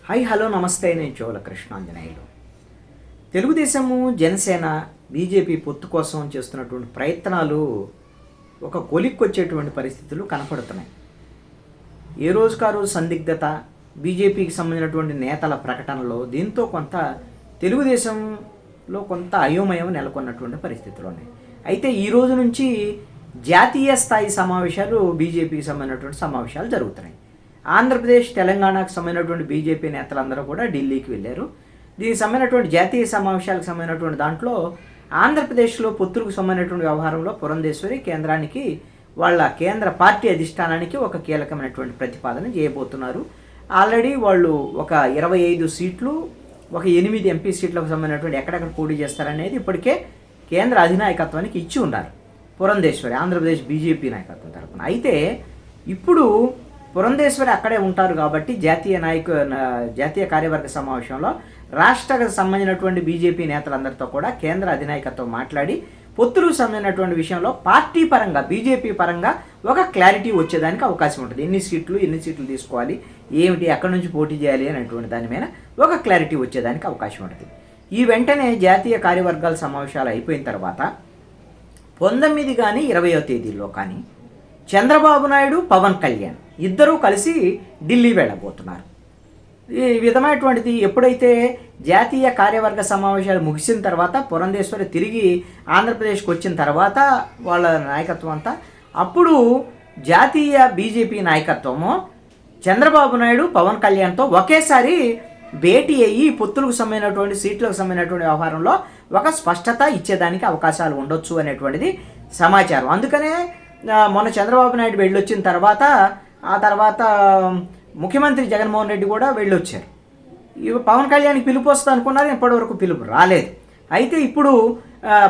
Hi hello నమస్తే, నేను Chola Krishnanjaneyulu. Telugu Desam Janasena BJP పొత్తు కోసం చేస్తున్నటువంటి ప్రయత్నాలు ఒక కొలిక్కొచ్చేటువంటి పరిస్థితులు కనపడుతున్నాయి. ఏ రోజుకు ఆ రోజు సందిగ్ధత, బీజేపీకి సంబంధించినటువంటి నేతల ప్రకటనలో దీంతో కొంత తెలుగుదేశంలో కొంత అయోమయం నెలకొన్నటువంటి పరిస్థితులు ఉన్నాయి. అయితే ఈ రోజు నుంచి జాతీయ స్థాయి సమావేశాలు, బీజేపీకి సంబంధించినటువంటి సమావేశాలు జరుగుతున్నాయి. ఆంధ్రప్రదేశ్, తెలంగాణకు సంబంధించినటువంటి బీజేపీ నేతలందరూ కూడా ఢిల్లీకి వెళ్ళారు. దీనికి సంబంధించినటువంటి జాతీయ సమావేశాలకు సంబంధించినటువంటి దాంట్లో ఆంధ్రప్రదేశ్లో పొత్తులకు సంబంధించినటువంటి వ్యవహారంలో పురంధేశ్వరి కేంద్రానికి, వాళ్ళ కేంద్ర పార్టీ అధిష్టానానికి ఒక కీలకమైనటువంటి ప్రతిపాదన చేయబోతున్నారు. ఆల్రెడీ వాళ్ళు ఒక 25 సీట్లు, ఒక 8 ఎంపీ సీట్లకు సంబంధించినటువంటి ఎక్కడెక్కడ పోటీ చేస్తారనేది ఇప్పటికే కేంద్ర అధినాయకత్వానికి ఇచ్చి ఉన్నారు పురంధేశ్వరి, ఆంధ్రప్రదేశ్ బీజేపీ నాయకత్వం తరఫున. అయితే ఇప్పుడు పురంధేశ్వరి అక్కడే ఉంటారు కాబట్టి జాతీయ కార్యవర్గ సమావేశంలో రాష్ట్రకు సంబంధించినటువంటి బీజేపీ నేతలందరితో కూడా కేంద్ర అధినాయకత్వం మాట్లాడి పొత్తులకు సంబంధించినటువంటి విషయంలో పార్టీ పరంగా, బీజేపీ పరంగా ఒక క్లారిటీ వచ్చేదానికి అవకాశం ఉంటుంది. ఎన్ని సీట్లు తీసుకోవాలి, ఏమిటి, ఎక్కడి నుంచి పోటీ చేయాలి అనేటువంటి దాని మీద ఒక క్లారిటీ వచ్చేదానికి అవకాశం ఉంటుంది. ఈ వెంటనే జాతీయ కార్యవర్గాల సమావేశాలు అయిపోయిన తర్వాత 19 కానీ 20వ తేదీలో కానీ చంద్రబాబు నాయుడు, పవన్ కళ్యాణ్ ఇద్దరూ కలిసి ఢిల్లీ వెళ్ళబోతున్నారు. ఈ విధమైనటువంటిది ఎప్పుడైతే జాతీయ కార్యవర్గ సమావేశాలు ముగిసిన తర్వాత పురంధేశ్వరి తిరిగి ఆంధ్రప్రదేశ్కి వచ్చిన తర్వాత వాళ్ళ నాయకత్వం అంతా, అప్పుడు జాతీయ బీజేపీ నాయకత్వము చంద్రబాబు నాయుడు, పవన్ కళ్యాణ్తో ఒకేసారి భేటీ అయ్యి పొత్తులకు సంబంధించినటువంటి సీట్లకు సంబంధించినటువంటి వ్యవహారంలో ఒక స్పష్టత ఇచ్చేదానికి అవకాశాలు ఉండొచ్చు అనేటువంటిది సమాచారం. అందుకనే మొన్న చంద్రబాబు నాయుడు వెళ్ళొచ్చిన తర్వాత, ఆ తర్వాత ముఖ్యమంత్రి జగన్మోహన్ రెడ్డి కూడా వెళ్ళొచ్చారు. పవన్ కళ్యాణ్కి పిలుపు వస్తుంది అనుకున్నారు, ఇప్పటివరకు పిలుపు రాలేదు. అయితే ఇప్పుడు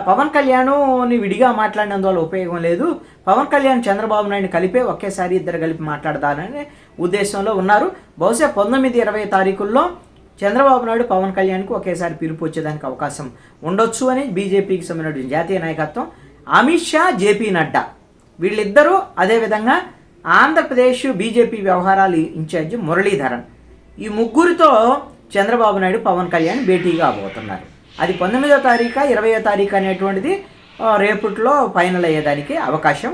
పవన్ కళ్యాణ్ని విడిగా మాట్లాడినందువల్ల ఉపయోగం లేదు, పవన్ కళ్యాణ్ చంద్రబాబు నాయుడిని కలిపే ఒకేసారి ఇద్దరు కలిపి మాట్లాడదాననే ఉద్దేశంలో ఉన్నారు. బహుశా 19-20 తారీఖుల్లో చంద్రబాబు నాయుడు, పవన్ కళ్యాణ్కి ఒకేసారి పిలుపు వచ్చేదానికి అవకాశం ఉండొచ్చు అని బీజేపీకి సంబంధించిన జాతీయ నాయకత్వం, అమిత్ షా, జేపీ నడ్డా వీళ్ళిద్దరూ, అదేవిధంగా ఆంధ్రప్రదేశ్ బీజేపీ వ్యవహారాల ఇన్ఛార్జి మురళీధరన్, ఈ ముగ్గురితో చంద్రబాబు నాయుడు, పవన్ కళ్యాణ్ భేటీగా అవబోతున్నారు. అది 19వ తారీఖు, 20వ తారీఖు అనేటువంటిది రేపట్లో ఫైనల్ అయ్యేదానికి అవకాశం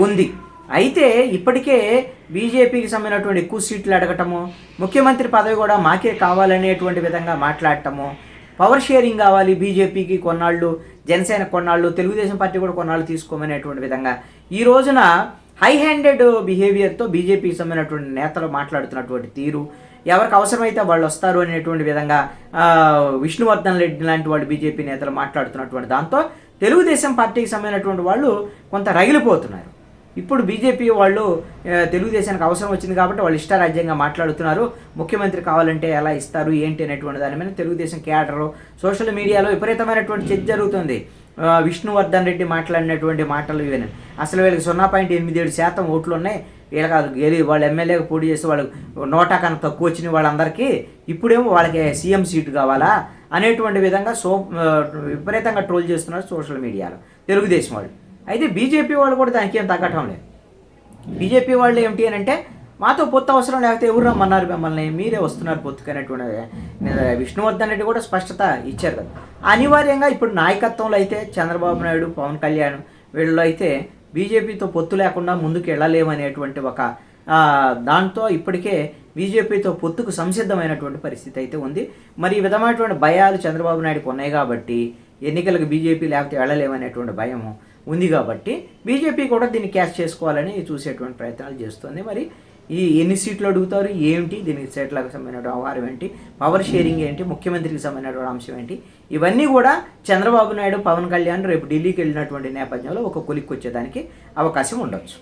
ఉంది. అయితే ఇప్పటికే బీజేపీకి సంబంధించినటువంటి ఎక్కువ సీట్లు అడగటము, ముఖ్యమంత్రి పదవి కూడా మాకే కావాలనేటువంటి విధంగా మాట్లాడటము, పవర్ షేరింగ్ కావాలి బీజేపీకి కొన్నాళ్ళు, జనసేన కొన్నాళ్ళు, తెలుగుదేశం పార్టీ కూడా కొన్నాళ్ళు తీసుకోమనేటువంటి విధంగా ఈ రోజున హై హ్యాండెడ్ బిహేవియర్తో బీజేపీకి సంబంధించినటువంటి నేతలు మాట్లాడుతున్నటువంటి తీరు, ఎవరికి అవసరమైతే వాళ్ళు వస్తారు అనేటువంటి విధంగా విష్ణువర్ధన్ రెడ్డి లాంటి వాళ్ళు బీజేపీ నేతలు మాట్లాడుతున్నటువంటి దాంతో తెలుగుదేశం పార్టీకి సంబంధించినటువంటి వాళ్ళు కొంత రగిలిపోతున్నారు. ఇప్పుడు బీజేపీ వాళ్ళు తెలుగుదేశానికి అవసరం వచ్చింది కాబట్టి వాళ్ళు ఇష్టారాజ్యంగా మాట్లాడుతున్నారు, ముఖ్యమంత్రి కావాలంటే ఎలా ఇస్తారు ఏంటి అనేటువంటి దాని మీద తెలుగుదేశం క్యాడరు, సోషల్ మీడియాలో విపరీతమైనటువంటి చర్చ జరుగుతుంది. విష్ణువర్ధన్ రెడ్డి మాట్లాడినటువంటి మాటలు ఇవన్నీ, అసలు వీళ్ళకి 0.87% ఓట్లు ఉన్నాయి, వీళ్ళకి వాళ్ళు ఎమ్మెల్యేగా పోటీ చేసి వాళ్ళు 100 కన్నా తక్కువ వచ్చిన వాళ్ళందరికీ ఇప్పుడేమో వాళ్ళకి సీఎం సీటు కావాలా అనేటువంటి విధంగా విపరీతంగా ట్రోల్ చేస్తున్నారు సోషల్ మీడియాలో తెలుగుదేశం వాళ్ళు. అయితే బీజేపీ వాళ్ళు కూడా దానికి ఏం తగ్గటం లేదు. బీజేపీ వాళ్ళు ఏమిటి అని అంటే, మాతో పొత్తు అవసరం లేకపోతే ఎవరు రమ్మన్నారు మిమ్మల్ని, మీరే వస్తున్నారు పొత్తుకు అనేటువంటి విష్ణువర్ధన్ రెడ్డి కూడా స్పష్టత ఇచ్చారు కదా. అనివార్యంగా ఇప్పుడు నాయకత్వంలో అయితే చంద్రబాబు నాయుడు, పవన్ కళ్యాణ్ వీళ్ళలో అయితే బీజేపీతో పొత్తు లేకుండా ముందుకు వెళ్ళలేమనేటువంటి ఒక దాంతో ఇప్పటికే బీజేపీతో పొత్తుకు సంసిద్ధమైనటువంటి పరిస్థితి అయితే ఉంది. మరి ఈ విధమైనటువంటి భయాలు చంద్రబాబు నాయుడుకు ఉన్నాయి కాబట్టి, ఎన్నికలకు బీజేపీ లేకపోతే వెళ్ళలేమనేటువంటి భయము ఉంది కాబట్టి బీజేపీ కూడా దీన్ని క్యాష్ చేసుకోవాలని చూసేటువంటి ప్రయత్నాలు చేస్తుంది. మరి ఈ ఎన్ని సీట్లు అడుగుతారు, ఏమిటి, దీనికి సీట్లకు సంబంధించిన వ్యవహారం ఏంటి, పవర్ షేరింగ్ ఏంటి, ముఖ్యమంత్రికి సంబంధించిన అంశం ఏంటి, ఇవన్నీ కూడా చంద్రబాబు నాయుడు, పవన్ కళ్యాణ్ రేపు ఢిల్లీకి వెళ్ళినటువంటి నేపథ్యంలో ఒక కొలిక్కి వచ్చేదానికి అవకాశం ఉండొచ్చు.